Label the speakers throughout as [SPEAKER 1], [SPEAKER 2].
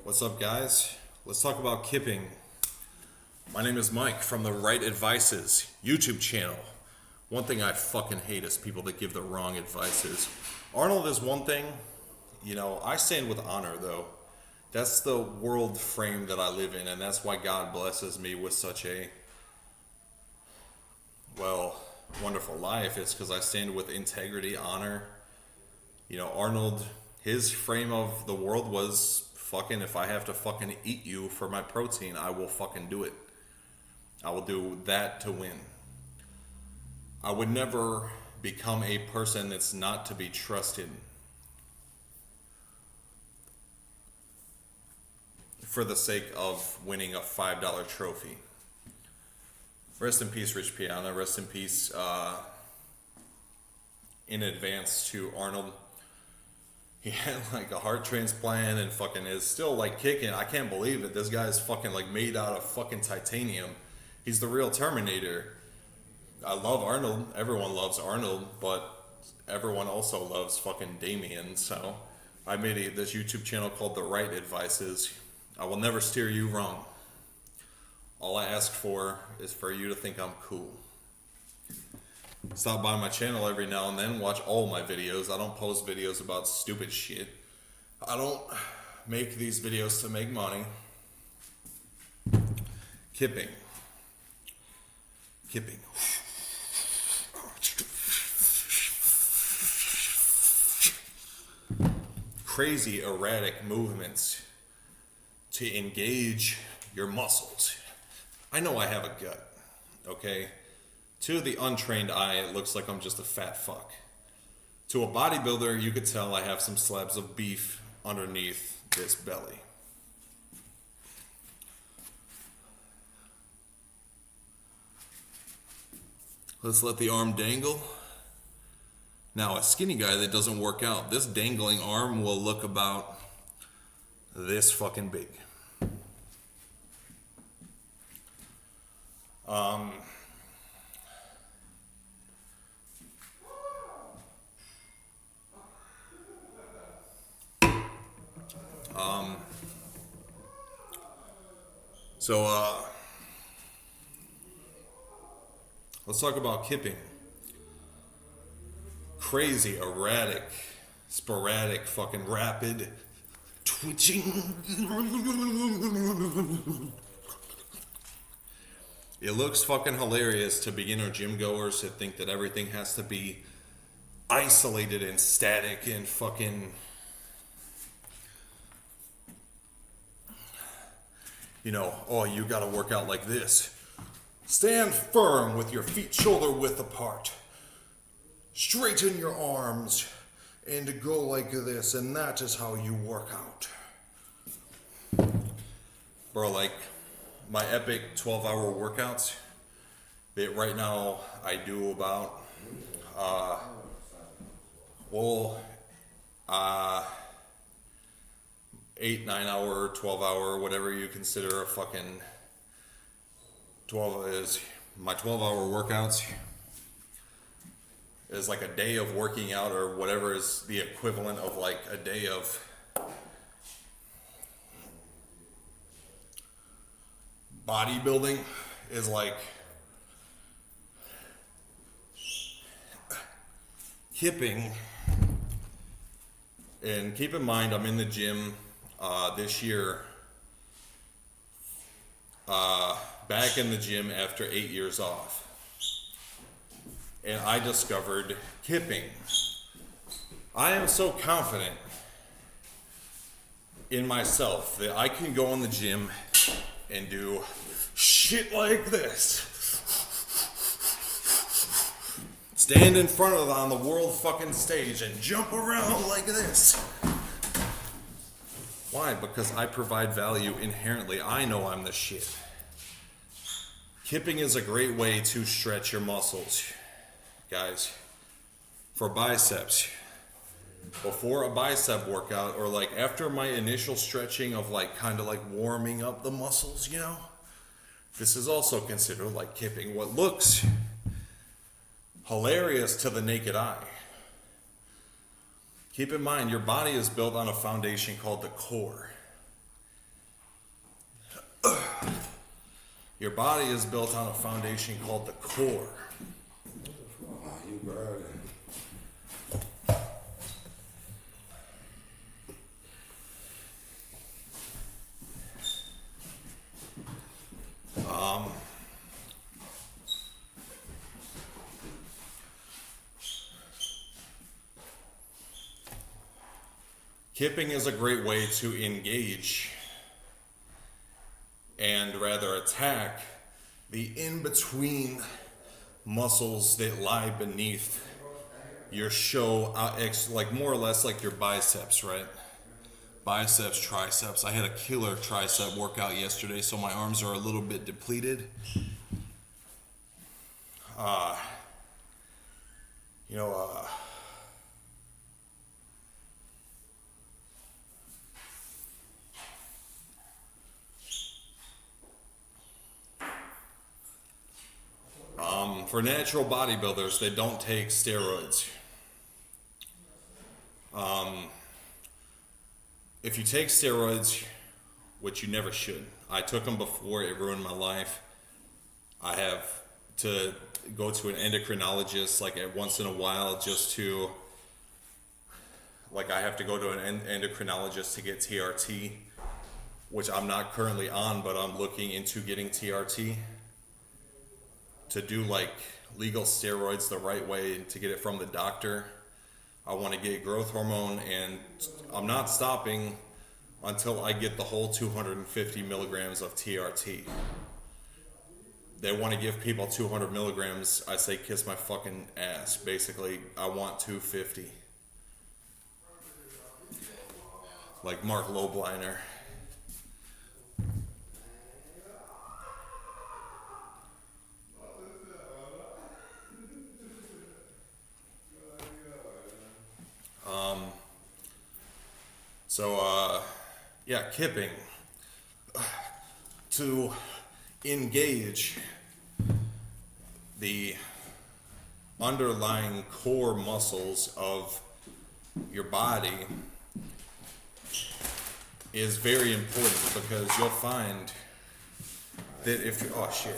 [SPEAKER 1] What's up, guys? Let's talk about kipping. My name is Mike from the Right Advices YouTube channel. One thing I fucking hate is people that give the wrong advices. Arnold is one thing, I stand with honor though. That's the world frame that I live in, and that's why God blesses me with such a, wonderful life. It's because I stand with integrity, honor. Arnold, his frame of the world was fucking, if I have to fucking eat you for my protein, I will fucking do it. I will do that to win. I would never become a person that's not to be trusted for the sake of winning a $5 trophy. Rest in peace, Rich Piana. Rest in peace in advance to Arnold. He had like a heart transplant and fucking is still like kicking. I can't believe it. This guy is fucking like made out of fucking titanium. He's the real Terminator. I love Arnold. Everyone loves Arnold, but everyone also loves fucking Damien. So I made this YouTube channel called The Right Advices. I will never steer you wrong. All I ask for is for you to think I'm cool. Stop by my channel every now and then, watch all my videos. I don't post videos about stupid shit. I don't make these videos to make money. Kipping. Crazy erratic movements to engage your muscles. I know I have a gut, okay? To the untrained eye, it looks like I'm just a fat fuck. To a bodybuilder, you could tell I have some slabs of beef underneath this belly. Let's let the arm dangle. Now, a skinny guy that doesn't work out, this dangling arm will look about this fucking big. Let's talk about kipping. Crazy, erratic, sporadic, fucking rapid twitching. It looks fucking hilarious to beginner gym goers that think that everything has to be isolated and static and fucking, you gotta work out like this. Stand firm with your feet shoulder width apart. Straighten your arms and go like this, and that is how you work out. Bro, like my epic 12-hour workouts, right now I do about 8, 9 hour, 12 hour, whatever you consider a fucking 12 is my 12-hour workouts is like a day of working out, or whatever is the equivalent of like a day of bodybuilding is like kipping. And keep in mind, I'm in the gym this year, back in the gym after 8 years off. And I discovered kipping. I am so confident in myself that I can go in the gym and do shit like this. Stand in front of it on the world fucking stage and jump around like this. Why? Because I provide value inherently. I know I'm the shit. Kipping is a great way to stretch your muscles. Guys, for biceps, before a bicep workout, or like after my initial stretching of like kind of like warming up the muscles, this is also considered like kipping. What looks hilarious to the naked eye. Keep in mind, your body is built on a foundation called the core. Your body is built on a foundation called the core.
[SPEAKER 2] You burning.
[SPEAKER 1] Kipping is a great way to engage and rather attack the in-between muscles that lie beneath your show, like more or less like your biceps, right? Biceps, triceps. I had a killer tricep workout yesterday, so my arms are a little bit depleted. You know, for natural bodybuilders, they don't take steroids. If you take steroids, which you never should, I took them before, it ruined my life. I have to go to an endocrinologist like once in a while just to, like I have to go to an endocrinologist to get TRT, which I'm not currently on, but I'm looking into getting TRT to do like legal steroids the right way to get it from the doctor. I want to get growth hormone, and I'm not stopping until I get the whole 250 milligrams of TRT. They want to give people 200 milligrams. I say kiss my fucking ass. Basically, I want 250. Like Mark Lobliner. Yeah, kipping. To engage the underlying core muscles of your body is very important, because you'll find that if you, oh shit,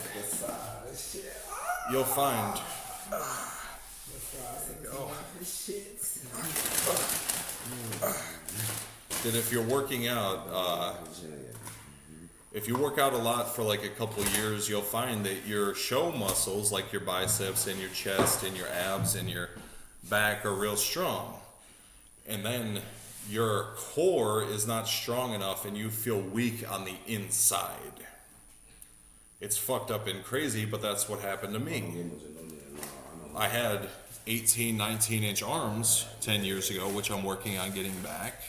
[SPEAKER 1] you'll find, that if you're working out, if you work out a lot for like a couple years, you'll find that your show muscles, like your biceps and your chest and your abs and your back, are real strong. And then your core is not strong enough and you feel weak on the inside. It's fucked up and crazy, but that's what happened to me. I had 18, 19-inch arms 10 years ago, which I'm working on getting back.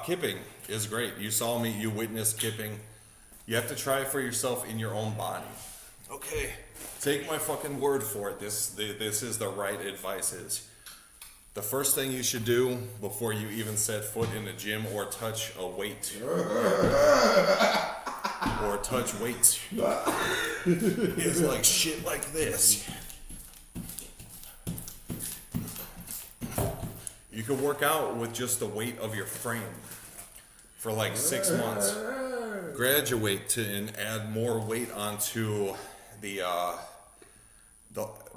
[SPEAKER 1] Kipping is great. You saw me, you witnessed kipping. You have to try it for yourself in your own body. Okay, take my fucking word for it. This is the right advice. The first thing you should do before you even set foot in the gym or touch a weight or touch weights is like shit like this. You can work out with just the weight of your frame for like 6 months. Graduate to and add more weight onto the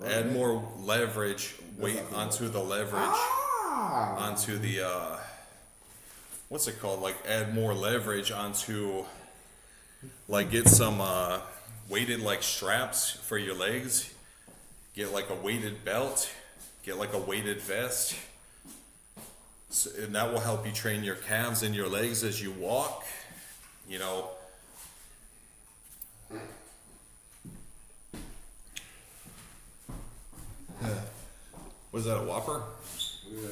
[SPEAKER 1] add more leverage weight onto the leverage onto the what's it called? Like add more leverage onto, like get some weighted like straps for your legs. Get like a weighted belt. Get like a weighted vest. So, and that will help you train your calves and your legs as you walk, you know. Was that a Whopper?
[SPEAKER 2] Yeah.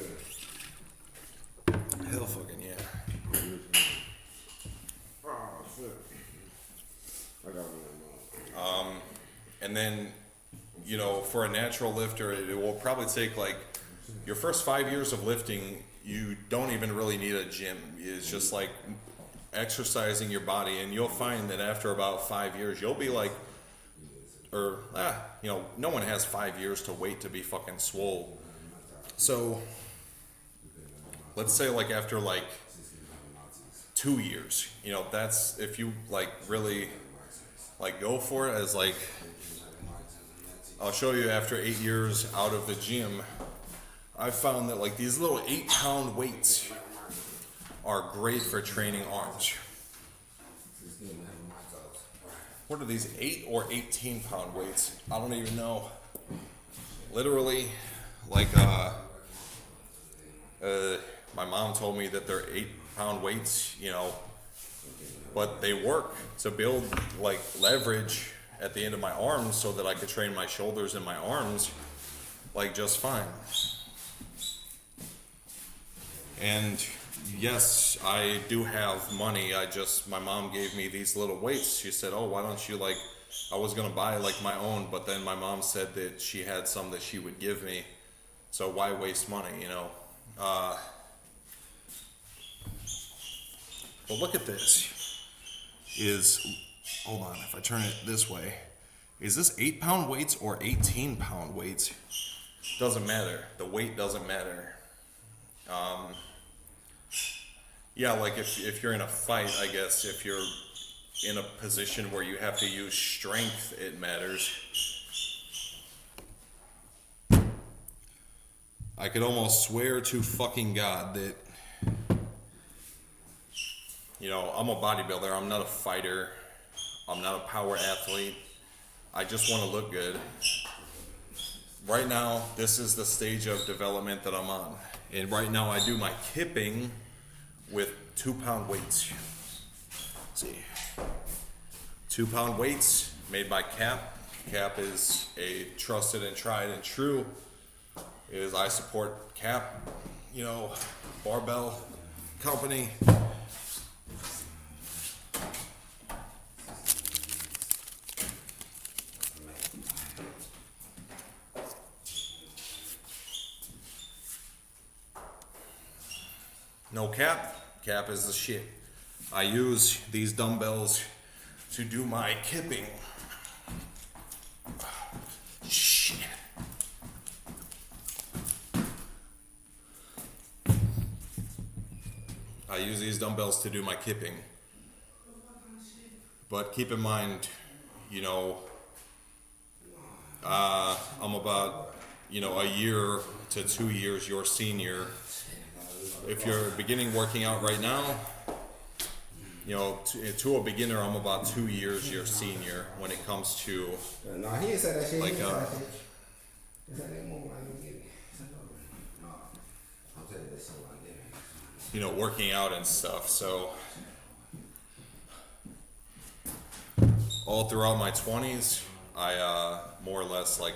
[SPEAKER 1] Hell fucking yeah.
[SPEAKER 2] Oh shit. I got one.
[SPEAKER 1] And then, you know, for a natural lifter, it will probably take like your first 5 years of lifting. You don't even really need a gym. It's just like exercising your body, and you'll find that after about 5 years, you'll be like, you know, no one has 5 years to wait to be fucking swole. So, let's say like after like 2 years, you know, that's if you like really like go for it as like, I'll show you after 8 years out of the gym, I've found that like these little 8-pound weights are great for training arms. What are these 8 or 18-pound weights? I don't even know. Literally, like my mom told me that they're 8-pound weights, you know, but they work to build like leverage at the end of my arms so that I could train my shoulders and my arms like just fine. And yes, I do have money. My mom gave me these little weights. She said, oh, why don't you like, I was gonna buy like my own, but then my mom said that she had some that she would give me. So why waste money, you know? But look at this. Hold on, if I turn it this way, is this 8-pound weights or 18-pound weights? Doesn't matter. The weight doesn't matter. Yeah, like if you're in a fight, I guess, if you're in a position where you have to use strength, it matters. I could almost swear to fucking God that, you know, I'm a bodybuilder, I'm not a fighter, I'm not a power athlete, I just want to look good. Right now, this is the stage of development that I'm on. And right now I do my kipping with 2-pound weights. Let's see. 2-pound weights made by Cap. Cap is a trusted and tried and true. I support Cap, you know, barbell company. No Cap. Cap is the shit. I use these dumbbells to do my kipping. Shit. I use these dumbbells to do my kipping. But keep in mind, you know, I'm about, you know, a year to 2 years your senior. If you're beginning working out right now, you know, to a beginner, I'm about 2 years your senior when it comes to
[SPEAKER 2] No, he ain't said that shit.
[SPEAKER 1] like
[SPEAKER 2] He said that move like you get it. No, I'll tell you this so I get it.
[SPEAKER 1] you know, working out and stuff. So all throughout my 20s, I more or less like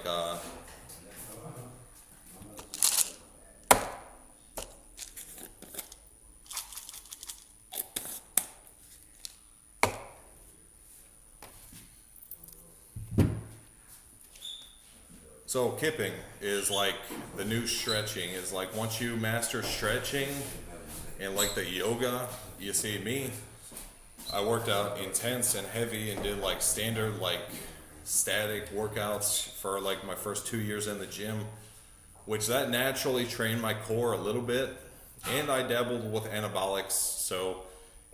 [SPEAKER 1] so kipping is like the new stretching. Is like once you master stretching and like the yoga, you see me, I worked out intense and heavy and did like standard like static workouts for like my first 2 years in the gym, which that naturally trained my core a little bit, and I dabbled with anabolics. So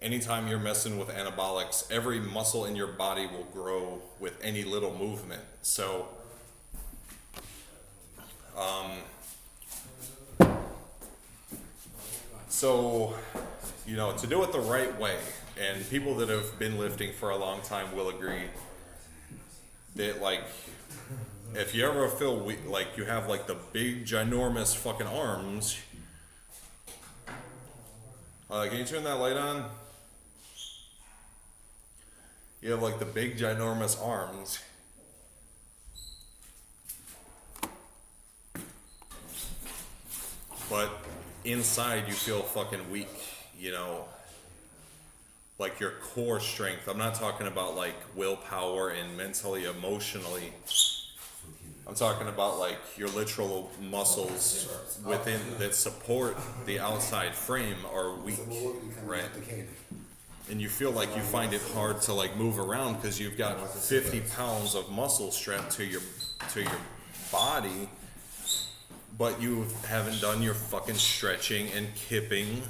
[SPEAKER 1] anytime you're messing with anabolics, every muscle in your body will grow with any little movement. So, you know, to do it the right way, and people that have been lifting for a long time will agree that, like, if you ever feel like you have, like, the big, ginormous fucking arms, can you turn that light on? You have, like, the big, ginormous arms. but inside you feel fucking weak, you know, like your core strength. I'm not talking about like willpower and mentally, emotionally. I'm talking about like your literal muscles within that support the outside frame are weak, right? And you feel like you find it hard to like move around because you've got 50 pounds of muscle strapped to your body, but you haven't done your fucking stretching and kipping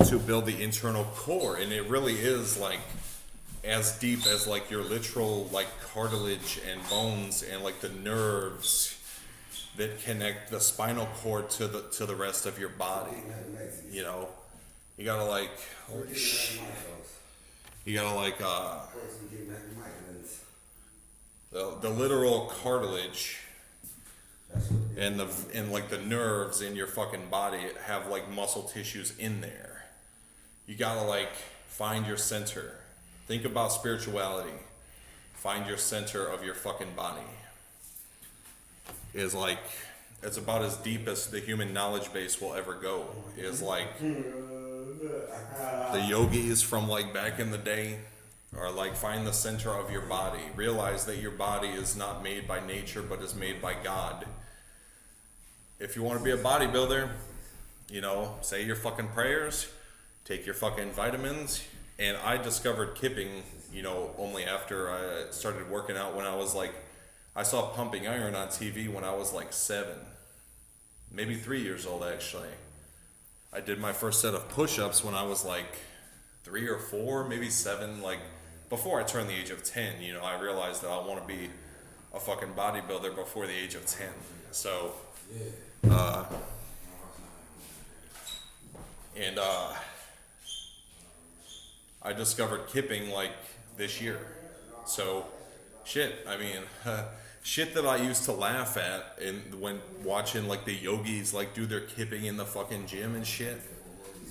[SPEAKER 1] to build the internal core. And it really is like as deep as like your literal like cartilage and bones and like the nerves that connect the spinal cord to the rest of your body. You know, you gotta like the literal cartilage and like the nerves in your fucking body have like muscle tissues in there. You gotta like find your center. Think about spirituality. Find your center of your fucking body. Is like, it's about as deep as the human knowledge base will ever go. Is like the yogis from like back in the day are like, find the center of your body. Realize that your body is not made by nature, but is made by God. If you want to be a bodybuilder, you know, say your fucking prayers, take your fucking vitamins. And I discovered kipping, you know, only after I started working out when I was like, I saw Pumping Iron on TV when I was like 7, maybe 3 years old actually. I did my first set of push-ups when I was like 3 or 4, maybe 7, like before I turned the age of 10. You know, I realized that I want to be a fucking bodybuilder before the age of 10. So, I discovered kipping like this year. So, shit, I mean, shit that I used to laugh at when watching like the yogis like do their kipping in the fucking gym and shit.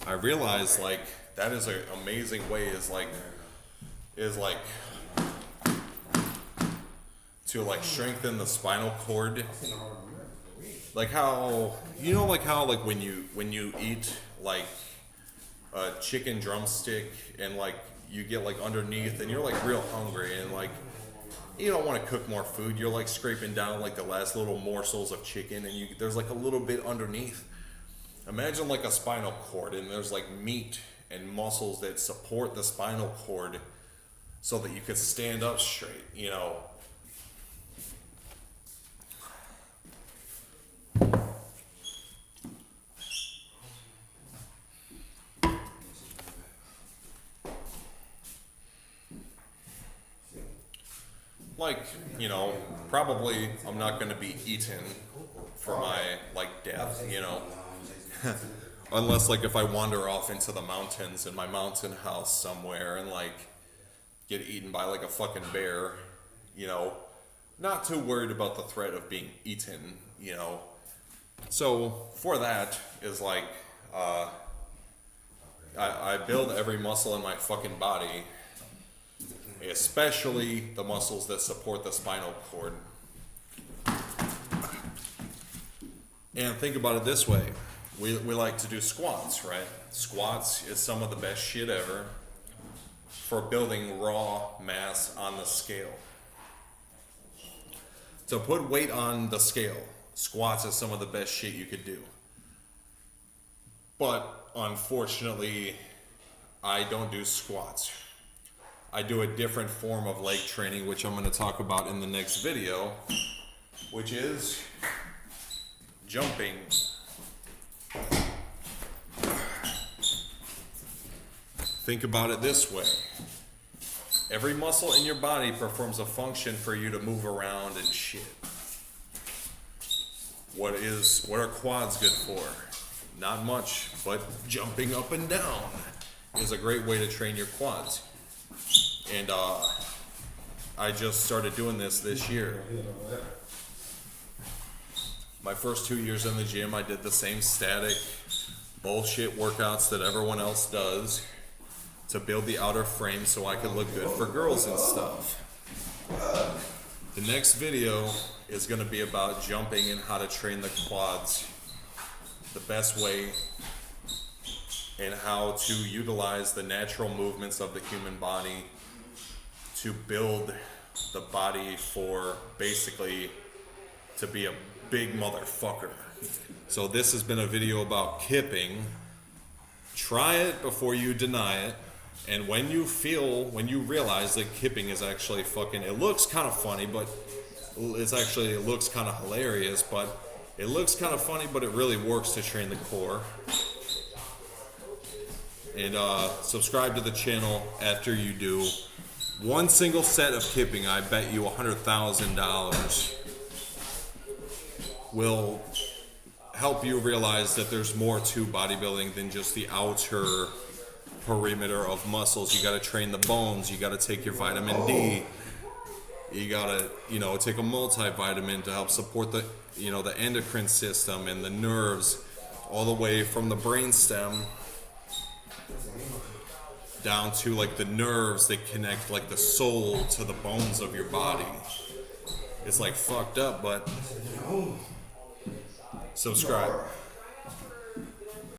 [SPEAKER 1] I realized like that is an amazing way is like to like strengthen the spinal cord. Like how, you know, like how like when you eat like a chicken drumstick and like you get like underneath and you're like real hungry and like you don't want to cook more food, you're like scraping down like the last little morsels of chicken and there's like a little bit underneath. Imagine like a spinal cord and there's like meat and muscles that support the spinal cord so that you could stand up straight, you know. Like, you know, probably I'm not going to be eaten for my, like, death, you know. Unless, like, if I wander off into the mountains in my mountain house somewhere and, like, get eaten by, like, a fucking bear, you know. Not too worried about the threat of being eaten, you know. So, for that is, like, I build every muscle in my fucking body, especially the muscles that support the spinal cord. And think about it this way. We like to do squats, right? Squats is some of the best shit ever for building raw mass on the scale. To put weight on the scale, squats is some of the best shit you could do. But unfortunately, I don't do squats. I do a different form of leg training, which I'm going to talk about in the next video, which is jumping. Think about it this way. Every muscle in your body performs a function for you to move around and shit. What are quads good for? Not much, but jumping up and down is a great way to train your quads. And I just started doing this year. My first 2 years in the gym, I did the same static bullshit workouts that everyone else does to build the outer frame so I could look good for girls and stuff. The next video is going to be about jumping and how to train the quads the best way, and how to utilize the natural movements of the human body to build the body for basically to be a big motherfucker. So this has been a video about kipping. Try it before you deny it. And when you realize that kipping is actually fucking, it looks kind of funny, but it looks kind of hilarious, but it looks kind of funny, but it really works to train the core. And subscribe to the channel after you do. One single set of kipping, I bet you $100,000 will help you realize that there's more to bodybuilding than just the outer perimeter of muscles. You got to train the bones. You got to take your vitamin D. You got to, take a multivitamin to help support the, the endocrine system and the nerves, all the way from the brainstem down to like the nerves that connect like the soul to the bones of your body. It's like fucked up, but subscribe.